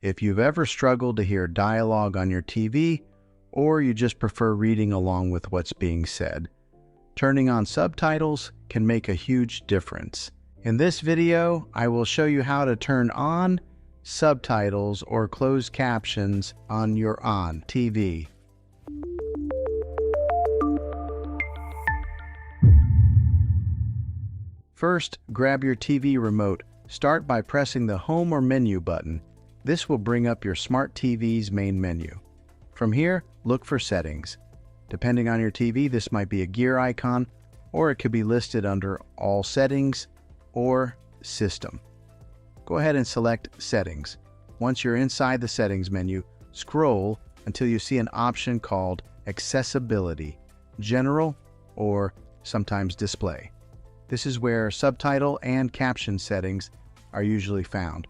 If you've ever struggled to hear dialogue on your TV, or you just prefer reading along with what's being said, turning on subtitles can make a huge difference. In this video, I will show you how to turn on subtitles or closed captions on your ONN TV. First, grab your TV remote. Start by pressing the Home or Menu button. This will bring up your Smart TV's main menu. From here, look for Settings. Depending on your TV, this might be a gear icon, or it could be listed under All Settings or System. Go ahead and select Settings. Once you're inside the Settings menu, scroll until you see an option called Accessibility, General, or sometimes Display. This is where subtitle and caption settings are usually found.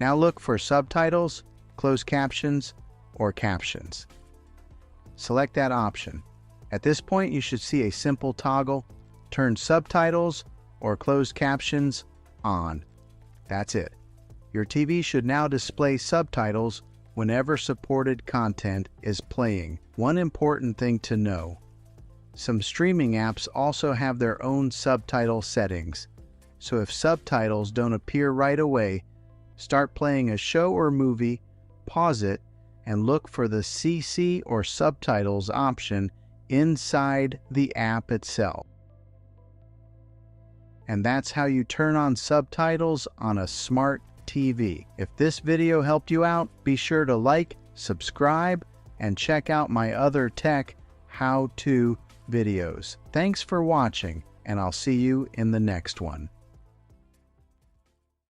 Now look for Subtitles, Closed Captions, or Captions. Select that option. At this point, you should see a simple toggle. Turn Subtitles or Closed Captions on. That's it. Your TV should now display subtitles whenever supported content is playing. One important thing to know: some streaming apps also have their own subtitle settings. So if subtitles don't appear right away, start playing a show or movie, pause it, and look for the CC or subtitles option inside the app itself. And that's how you turn on subtitles on a Smart TV. If this video helped you out, be sure to like, subscribe, and check out my other tech how-to videos. Thanks for watching, and I'll see you in the next one.